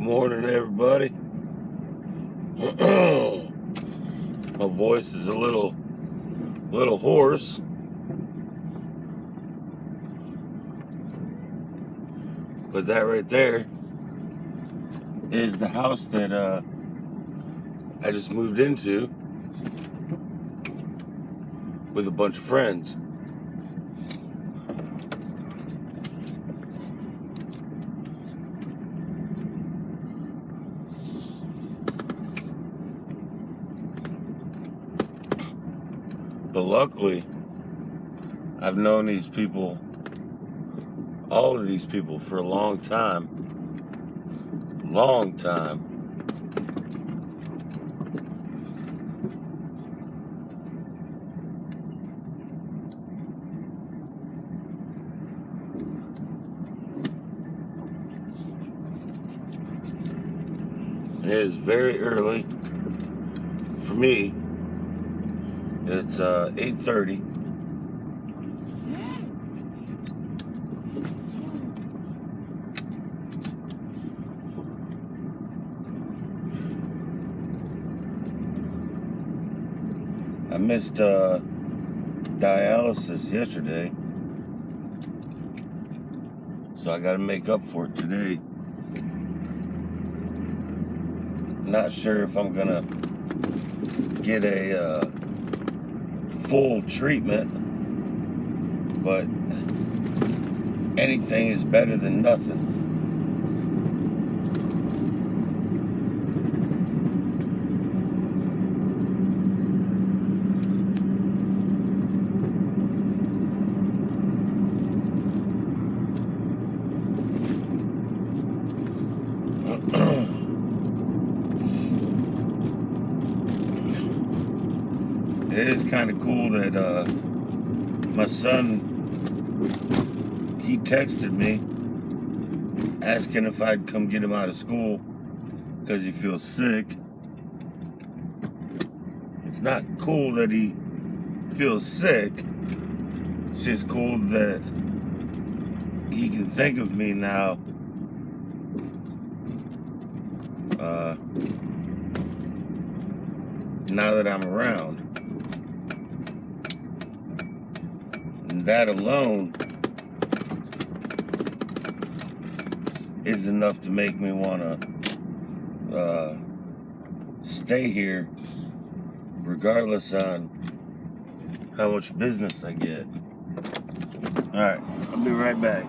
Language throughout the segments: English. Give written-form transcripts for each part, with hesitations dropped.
Morning, everybody. My voice is a little hoarse, but that right there is the house that I just moved into with a bunch of friends. But luckily, I've known these people, all of these people, for a long time. Long time. It is very early for me. It's 8:30. I missed dialysis yesterday, so I got to make up for it today. Not sure if I'm gonna get a full treatment, but anything is better than nothing. It is kind of cool that my son, he texted me asking if I'd come get him out of school because he feels sick. It's not cool that he feels sick. It's just cool that he can think of me now. Now that I'm around. And that alone is enough to make me want to stay here regardless on how much business I get. Alright, I'll be right back.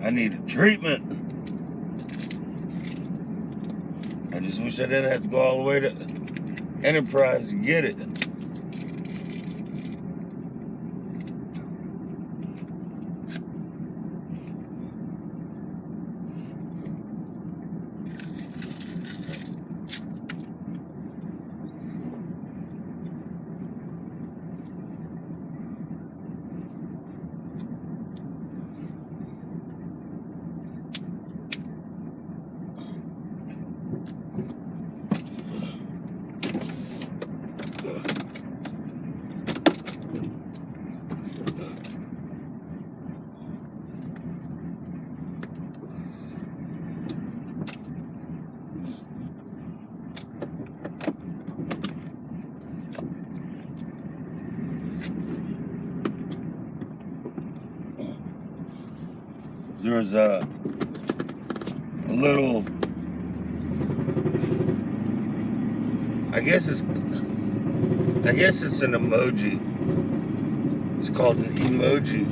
I needed treatment. I just wish I didn't have to go all the way to Enterprise to get it. There was a little, I guess it's an emoji. It's called an emoji.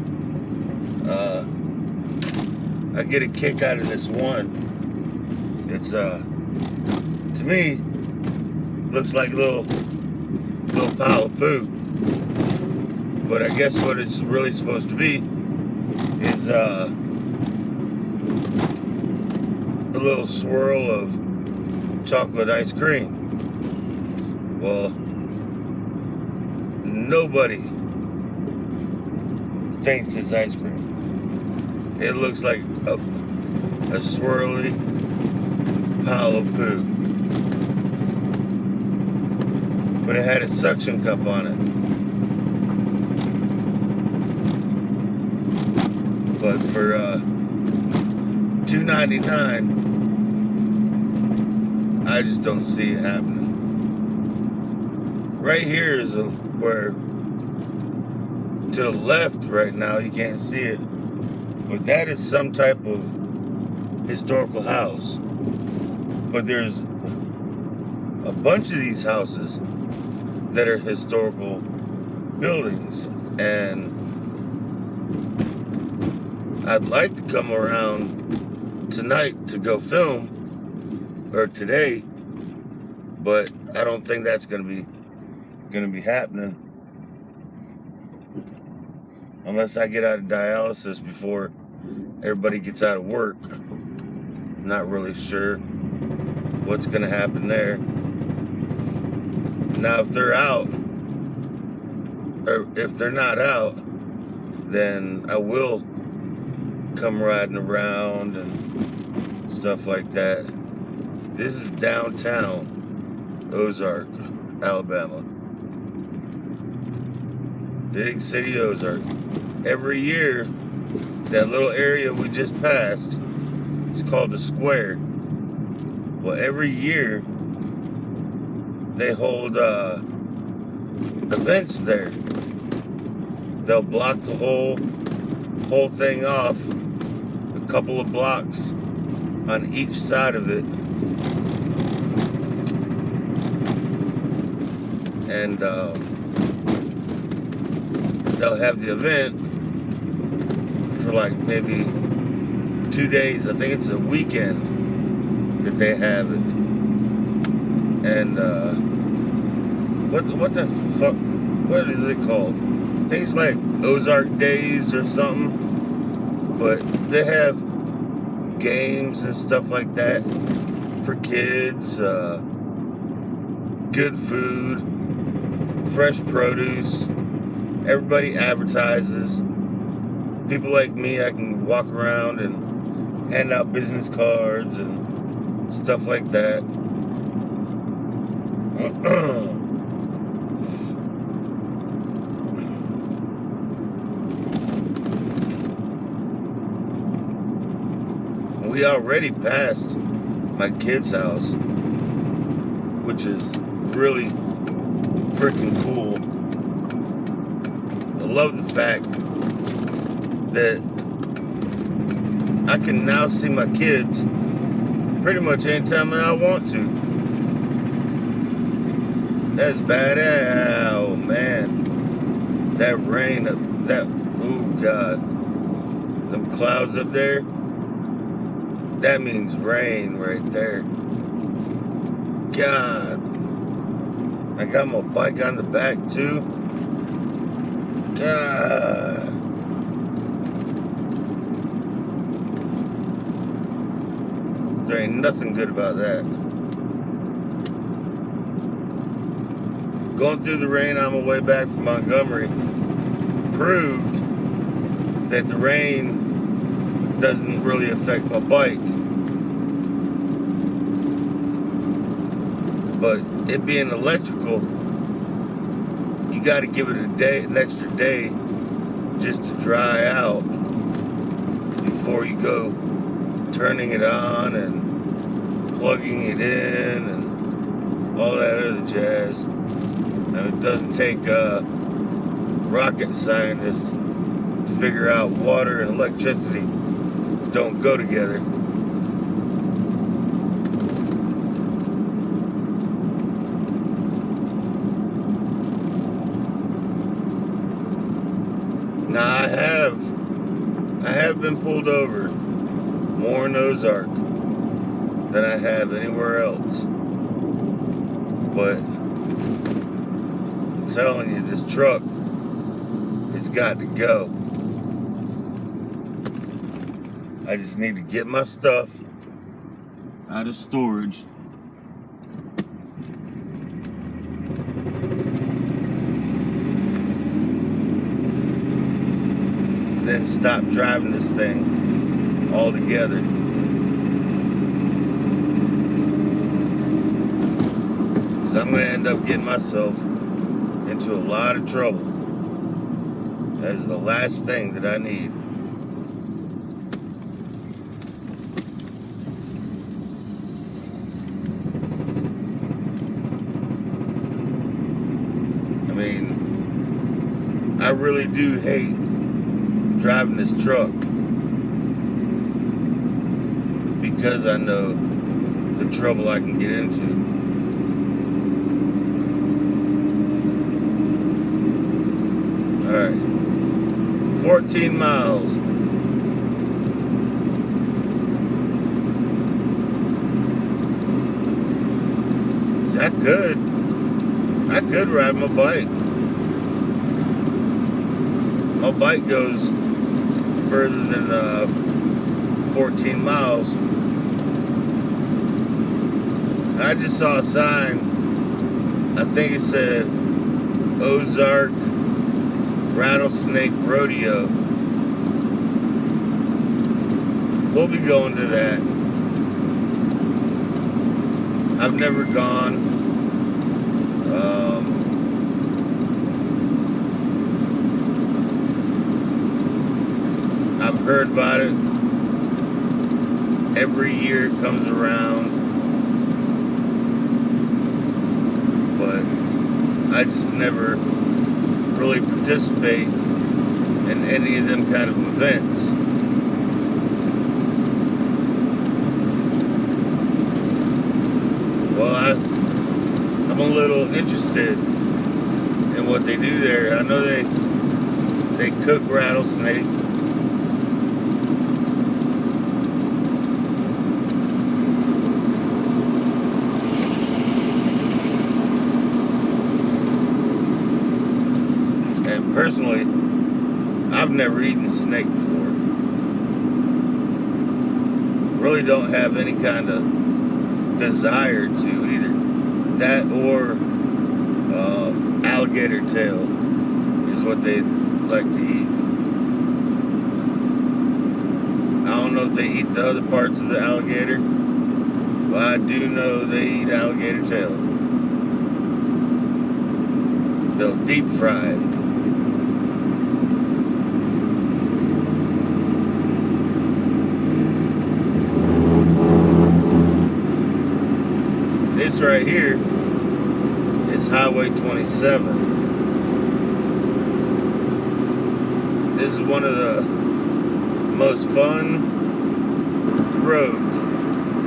I get a kick out of this one. It's to me looks like a little pile of poo. But I guess what it's really supposed to be is a little swirl of chocolate ice cream. Well, nobody thinks it's ice cream. It looks like a swirly pile of poo. But it had a suction cup on it. But for $2.99, I just don't see it happening. Right here is where, to the left right now, you can't see it, but that is some type of historical house. But there's a bunch of these houses that are historical buildings, and I'd like to come around tonight to go film, or today, but I don't think that's gonna be happening unless I get out of dialysis before everybody gets out of work. Not really sure what's gonna happen there. Now, if they're out, or if they're not out, then I will come riding around and stuff like that. This is downtown Ozark, Alabama. Big city Ozark. Every year, that little area we just passed is called the Square. Well, every year they hold events there. They'll block the whole thing off, a couple of blocks on each side of it, and they'll have the event for like maybe 2 days. I think it's a weekend that they have it. And what the fuck? What is it called? I think it's like Ozark Days or something. But they have games and stuff like that for kids. Good food, fresh produce. Everybody advertises. People like me, I can walk around and hand out business cards and stuff like that. We already passed my kid's house, which is really freaking cool. I love the fact that I can now see my kids pretty much anytime that I want to. That's badass. Oh man, that rain, oh god, them clouds up there. That means rain right there. God. I got my bike on the back too. God. There ain't nothing good about that. Going through the rain on my way back from Montgomery proved that the rain doesn't really affect my bike. But it being electrical, you got to give it an extra day just to dry out before you go turning it on and plugging it in and all that other jazz. And it doesn't take rocket scientists to figure out water and electricity don't go together. Now I have been pulled over more in Ozark than I have anywhere else. But I'm telling you, this truck, it's got to go. I just need to get my stuff out of storage. Then stop driving this thing altogether. Because I'm going to end up getting myself into a lot of trouble. That is the last thing that I need. I mean, I really do hate driving this truck because I know the trouble I can get into. Alright, 14 miles. See, I could ride my bike. My bike goes further than 14 miles. I just saw a sign. I think it said Ozark Rattlesnake Rodeo. We'll be going to that. I've never gone. I've heard about it. Every year it comes around. But I just never really participate in any of them kind of events. Well, I'm a little interested in what they do there. I know they cook rattlesnake. And personally, I've never eaten a snake before. Really don't have any kind of desire to either. That or alligator tail is what they like to eat. I don't know if they eat the other parts of the alligator, but I do know they eat alligator tail. They'll deep fry it. This right here is Highway 27. This is one of the most fun roads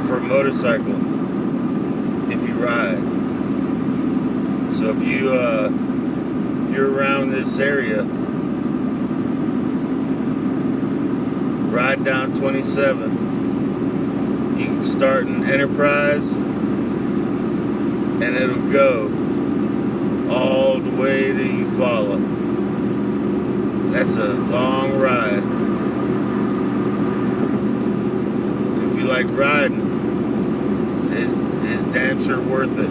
for a motorcycle if you ride. So if you're around this area, ride down 27. You can start an enterprise and it'll go all the way to you follow. That's a long ride. If you like riding, it's damn sure worth it.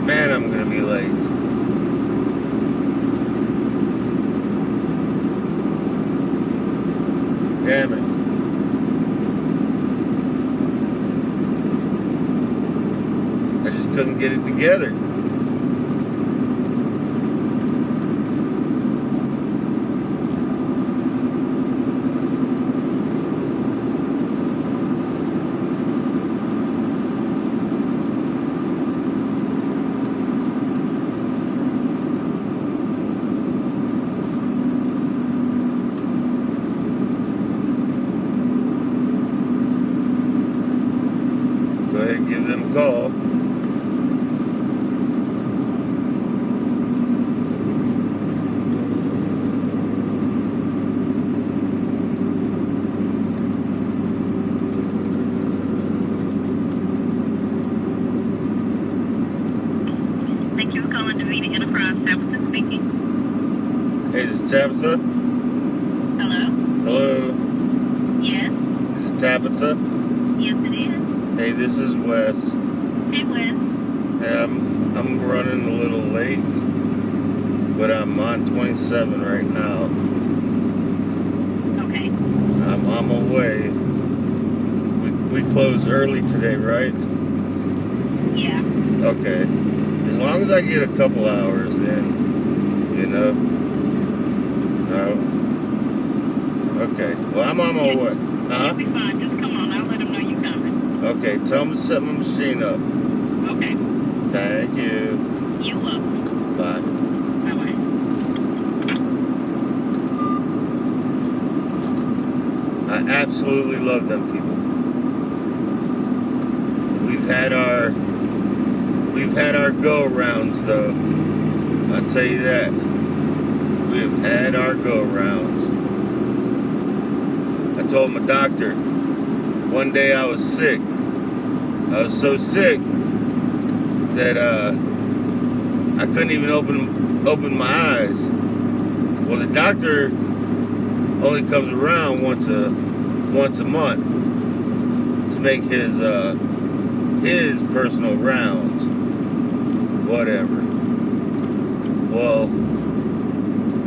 Man, I'm gonna be late. Damn it. I just couldn't get it together. Go ahead and give them a call. Thank you for calling Davita Enterprise. Tabitha speaking. Hey, this is Tabitha. Hello? Hello. Yes? This is Tabitha. Yes, it is. Hey, this is Wes. Hey, Wes. Hey, I'm running a little late, but I'm on 27 right now. Okay. I'm on my way. We close early today, right? Yeah. Okay. As long as I get a couple hours in, you know. Okay. Well, I'm on my way. Huh? You'll be fine. Just come on. I'll let them know you're coming. Okay. Tell them to set my machine up. Okay. Thank you. You're welcome. Bye. Bye-bye. I absolutely love them people. We've had our go-rounds though. I'll tell you that. We have had our go-rounds. I told my doctor one day I was sick. I was so sick that I couldn't even open my eyes. Well, the doctor only comes around once a month to make his personal rounds. Whatever. Well,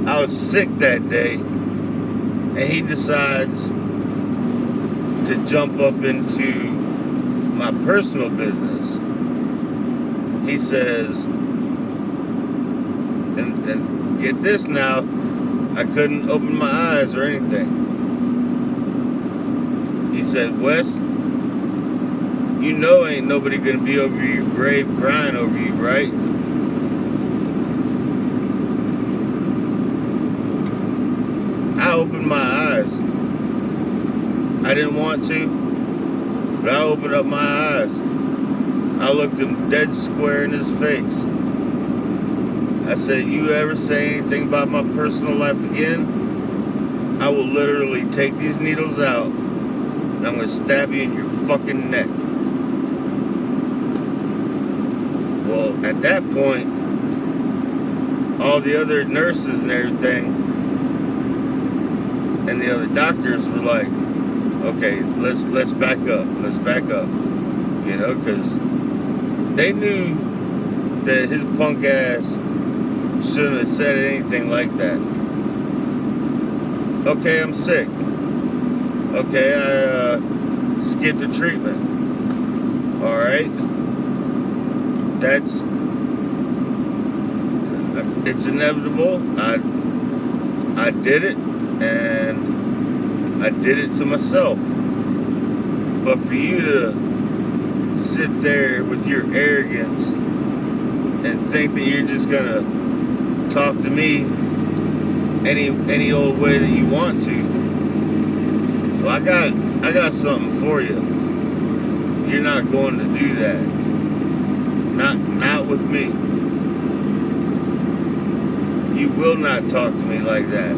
I was sick that day, and he decides to jump up into my personal business. He says, and get this now, I couldn't open my eyes or anything. He said, Wes, you know ain't nobody gonna be over your grave crying over you, right? I opened my eyes. I didn't want to, but I opened up my eyes. I looked him dead square in his face. I said, you ever say anything about my personal life again, I will literally take these needles out and I'm going to stab you in your fucking neck. Well, at that point, all the other nurses and everything and the other doctors were like, okay, let's back up. Let's back up. You know, because they knew that his punk ass shouldn't have said anything like that. Okay, I'm sick. Okay, I skipped the treatment. Alright? It's inevitable. I did it, and I did it to myself. But for you to sit there with your arrogance and think that you're just gonna talk to me any old way that you want to, well, I got something for you. You're not going to do that. Not with me. You will not talk to me like that.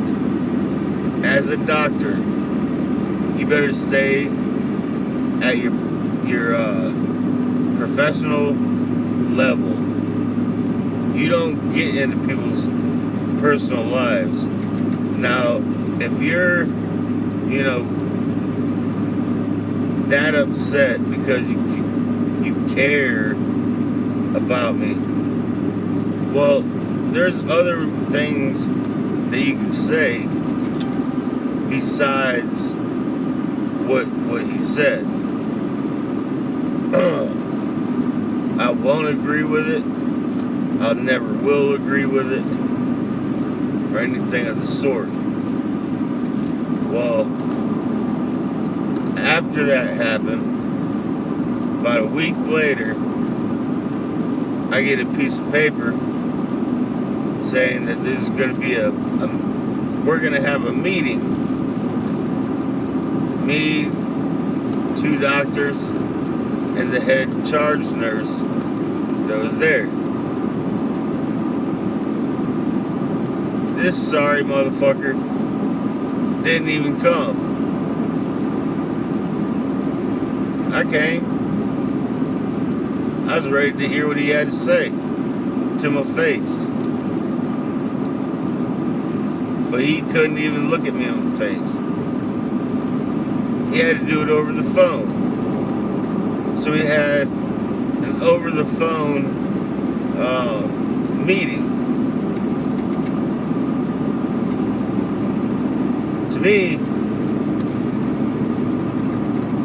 As a doctor, you better stay at your professional level. You don't get into people's personal lives. Now, if you're, you know, that upset because you care about me, well, there's other things that you can say besides what he said. I won't agree with it. I never will agree with it, or anything of the sort. Well, after that happened, about a week later, I get a piece of paper saying that there's going to be we're going to have a meeting. Me, 2 doctors, and the head charge nurse that was there. This sorry motherfucker didn't even come. I came. I was ready to hear what he had to say to my face. But he couldn't even look at me in the face. He had to do it over the phone. So we had an over the phone meeting. To me,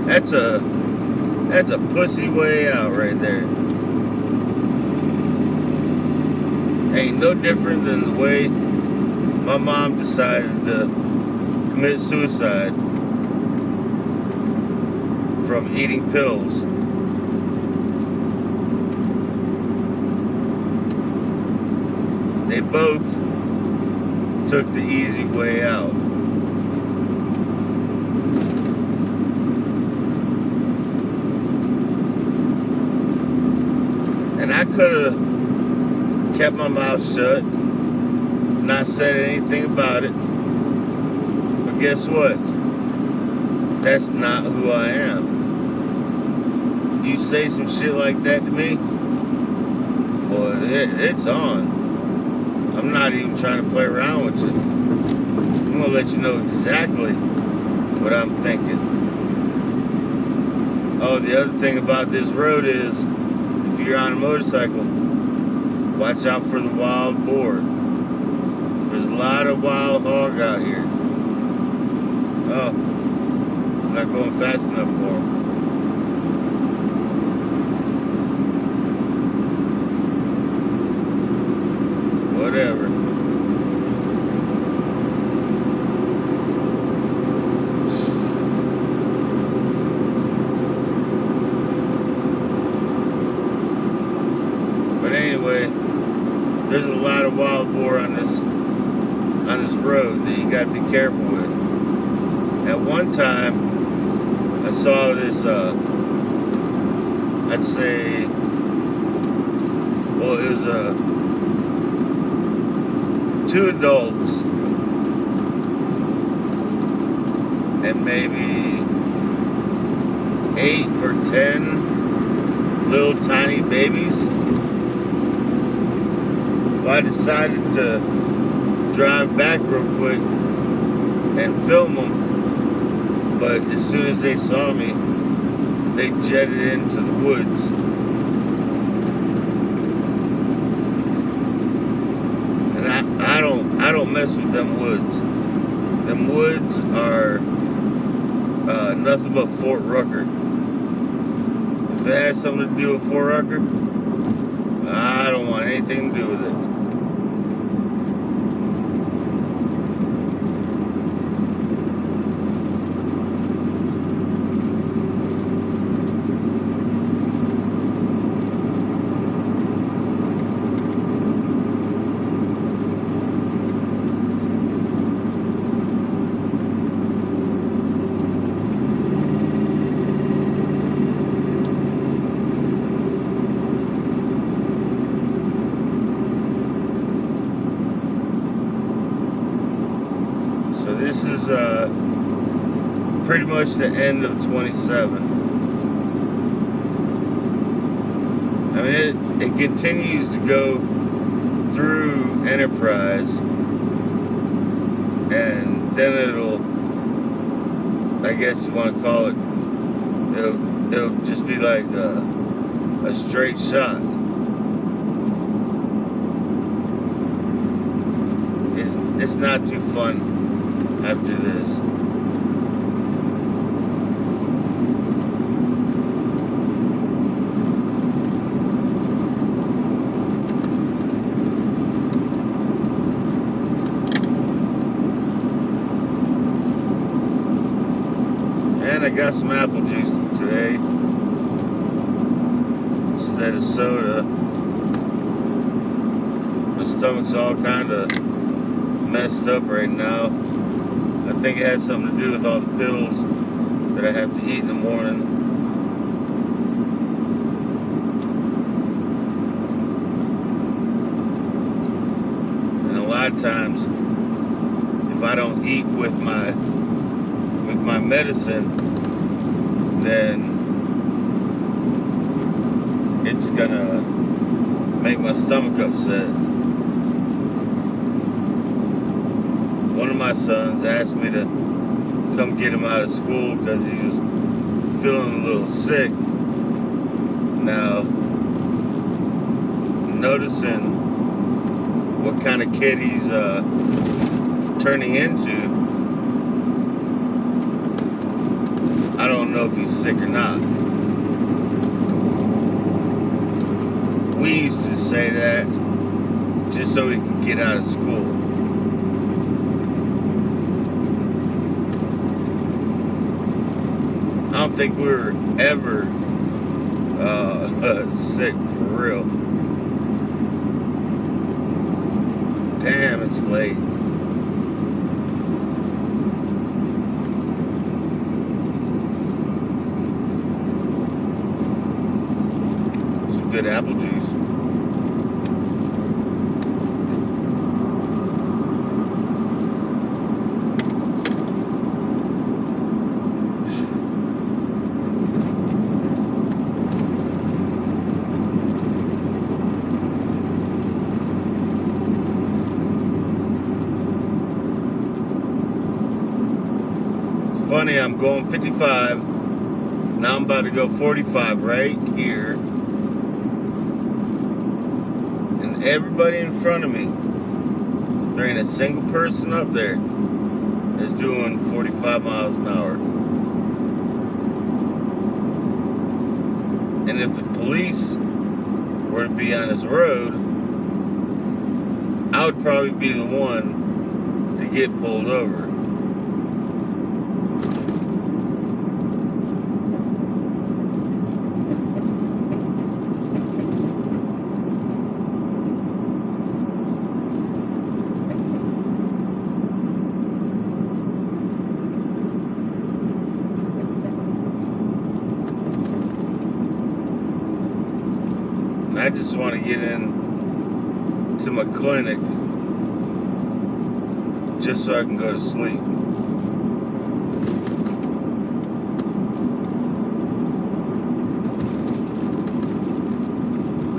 that's a pussy way out right there. Ain't no different than the way my mom decided to commit suicide from eating pills. They both took the easy way out. And I could have kept my mouth shut, not said anything about it. But guess what? That's not who I am. You say some shit like that to me, boy, it's on. I'm not even trying to play around with you. I'm gonna let you know exactly what I'm thinking. Oh, the other thing about this road is, if you're on a motorcycle, watch out for the wild boar. There's a lot of wild hog out here. Oh, I'm not going fast enough for them. Whatever. But anyway, there's a lot of wild boar on this road that you got to be careful with. At one time, I saw this. I'd say, well, it was 2 adults and maybe 8 or 10 little tiny babies. Well, I decided to drive back real quick and film them, but as soon as they saw me, they jetted into the woods. And I don't mess with them woods. Them woods are nothing but Fort Rucker. If it has something to do with Fort Rucker, I don't want anything to do with it. So this is pretty much the end of 27. I mean, it continues to go through Enterprise, and then it'll, I guess you want to call it, it'll just be like a straight shot. It's not too fun after this. And I got some apple juice today instead of soda. My stomach's all kind of messed up right now. I think it has something to do with all the pills that I have to eat in the morning. And a lot of times, if I don't eat with my medicine, then it's gonna make my stomach upset. One of my sons asked me to come get him out of school because he was feeling a little sick. Now, noticing what kind of kid he's turning into, I don't know if he's sick or not. We used to say that just so he could get out of school. I don't think we were ever sick for real. Damn, it's late. Some good apple juice. Funny, I'm going 55. Now I'm about to go 45 right here. And everybody in front of me, there ain't a single person up there that's doing 45 miles an hour. And if the police were to be on this road, I would probably be the one to get pulled over. I just want to get in to my clinic just so I can go to sleep.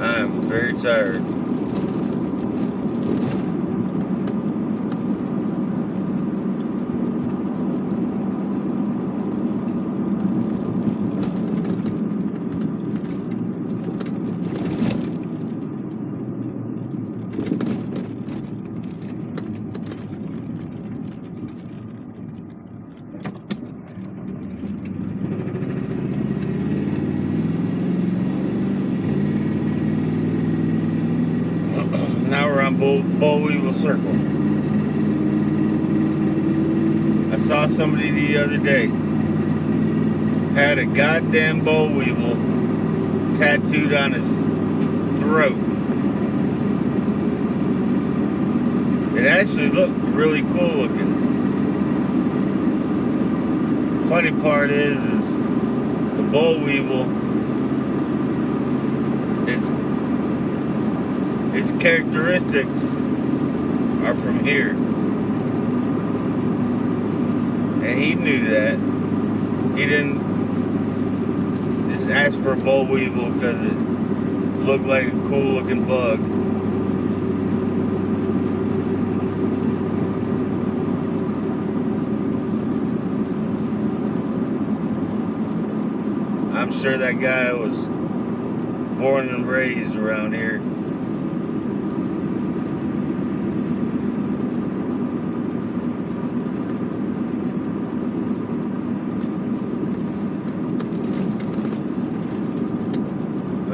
I am very tired. Now we're on Boll Weevil Circle. I saw somebody the other day had a goddamn boll weevil tattooed on his throat. It actually looked really cool looking. Funny part is the boll weevil, its characteristics are from here. And he knew that. He didn't just ask for a boll weevil because looked like a cool looking bug. I'm sure that guy was born and raised around here.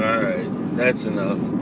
Alright, that's enough.